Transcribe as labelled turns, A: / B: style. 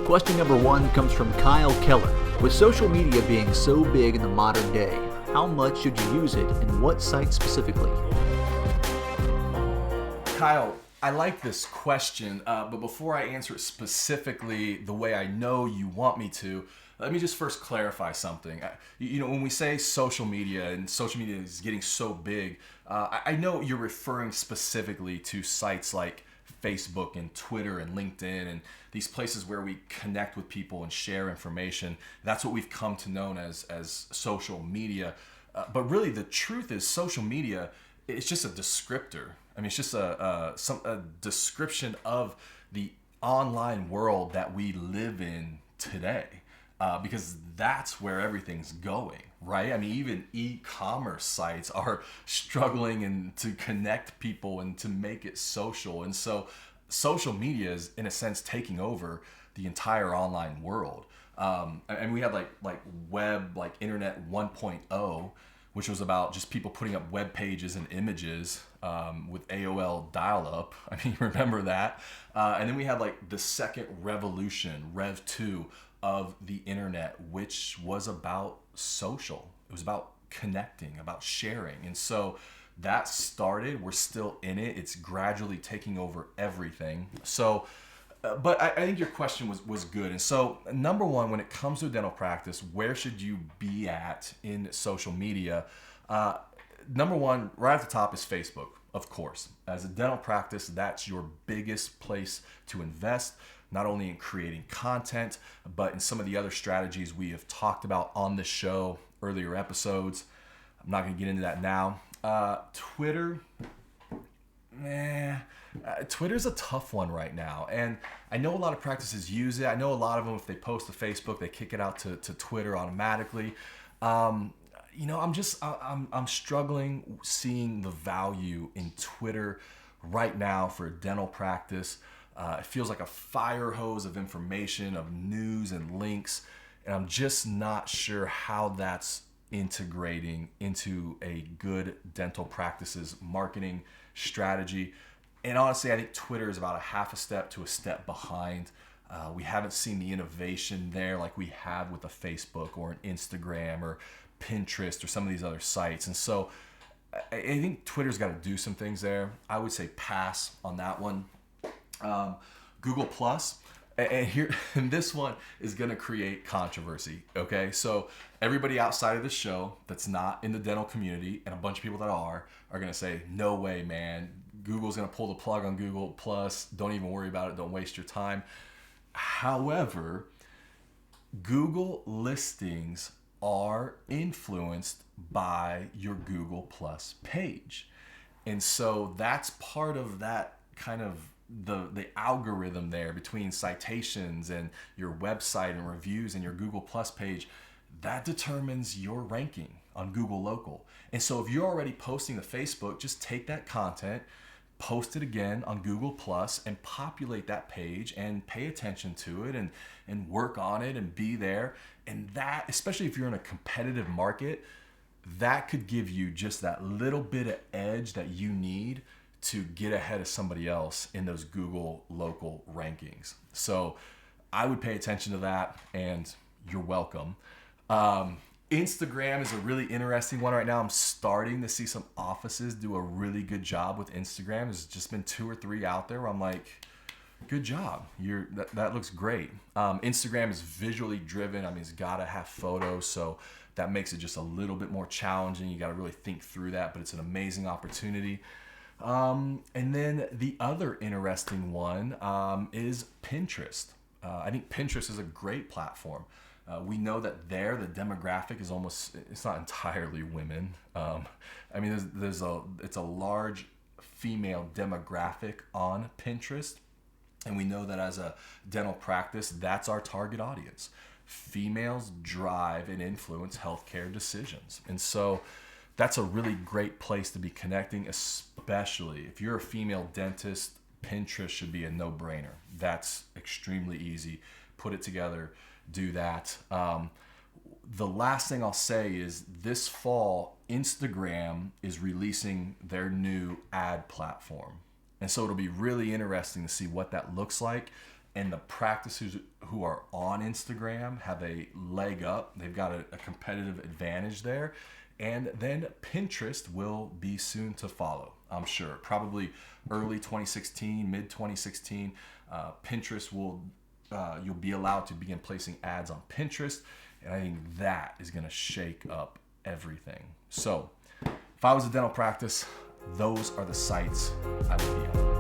A: Question number 1 comes from Kyle Keller. With social media being so big in the modern day, how much should you use it and what site specifically?
B: Kyle, I like this question, but before I answer it specifically the way I know you want me to, let me just first clarify something. When we say social media and social media is getting so big, I know you're referring specifically to sites like Facebook and Twitter and LinkedIn and these places where we connect with people and share information. That's what we've come to know as social media. But really, the truth is, social media is just a descriptor. I mean, it's just a description of the online world that we live in today, because that's where everything's going, right? I mean, even e-commerce sites are struggling to connect people and to make it social. And so social media is, in a sense, taking over the entire online world. And we had like internet 1.0, which was about just people putting up web pages and images with AOL dial-up. I mean, remember that? And then we had like the second revolution, Rev 2, of the internet, which was about social. It was about connecting, about sharing. And so that started. We're still in it. It's gradually taking over everything. So, but I think your question was good. And so, number one, when it comes to dental practice, where should you be at in social media? Number one, right at the top is Facebook, of course. As a dental practice, that's your biggest place to invest, not only in creating content, but in some of the other strategies we have talked about on this show, earlier episodes. I'm not going to get into that now. Twitter, Twitter's a tough one right now. And I know a lot of practices use it. I know a lot of them, if they post to Facebook, they kick it out to Twitter automatically. I'm struggling seeing the value in Twitter right now for a dental practice. It feels like a fire hose of information, of news and links. And I'm just not sure how that's integrating into a good dental practice's marketing strategy. And honestly, I think Twitter is about a half a step to a step behind. We haven't seen the innovation there like we have with a Facebook or an Instagram or Pinterest or some of these other sites. And so I think Twitter's got to do some things there. I would say pass on that one. Google Plus, and this one is going to create controversy. Okay, so everybody outside of the show that's not in the dental community, and a bunch of people that are going to say, no way, man. Google's going to pull the plug on Google Plus. Don't even worry about it. Don't waste your time. However, Google listings are influenced by your Google Plus page. And so that's part of that kind of the algorithm there between citations and your website and reviews and your Google Plus page. That determines your ranking on Google Local. And so if you're already posting to Facebook, just take that content, post it again on Google Plus, and populate that page and pay attention to it and work on it and be there. And that, especially if you're in a competitive market, that could give you just that little bit of edge that you need to get ahead of somebody else in those Google Local rankings. So I would pay attention to that, and you're welcome. Instagram is a really interesting one right now. I'm starting to see some offices do a really good job with Instagram. There's just been 2 or 3 out there where I'm like, good job. That looks great. Instagram is visually driven. I mean, it's got to have photos, so that makes it just a little bit more challenging. You got to really think through that, but it's an amazing opportunity. And then the other interesting one is Pinterest. I think Pinterest is a great platform. We know that there the demographic is it's not entirely women. I mean, it's a large female demographic on Pinterest. And we know that as a dental practice, that's our target audience. Females drive and influence healthcare decisions. And so that's a really great place to be connecting, especially if you're a female dentist. Pinterest should be a no-brainer. That's extremely easy. Put it together, do that. The last thing I'll say is this fall, Instagram is releasing their new ad platform. And so it'll be really interesting to see what that looks like. And the practices who are on Instagram have a leg up. They've got a competitive advantage there. And then Pinterest will be soon to follow, I'm sure. Probably early 2016, mid 2016, Pinterest you'll be allowed to begin placing ads on Pinterest. And I think that is going to shake up everything. So if I was a dental practice, those are the sites I would be on.